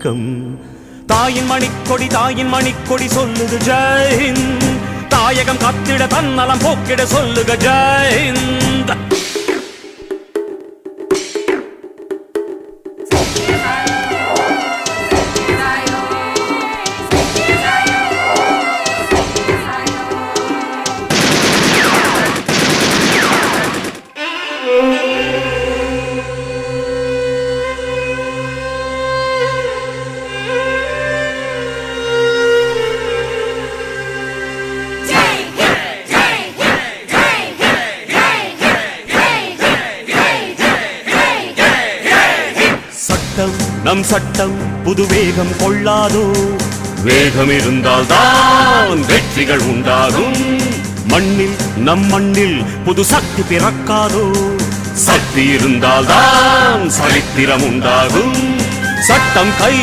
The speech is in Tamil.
வணக்கம். தாயின் மணிக்கொடி சொல்லுது ஜெயஹிந்த். தாயகம் காத்திட தன்னலம் போக்கிட சொல்லுக ஜெயஹிந்த். நம் சட்டம் புது வேகம் கொள்ளாதோ. வேகம் இருந்தால் தான் வெற்றிகள் உண்டாகும். மண்ணில் நம் மண்ணில் புது சக்தி பிறக்காதோ. சக்தி இருந்தால் தான் சரித்திரம் உண்டாகும். சட்டம் கை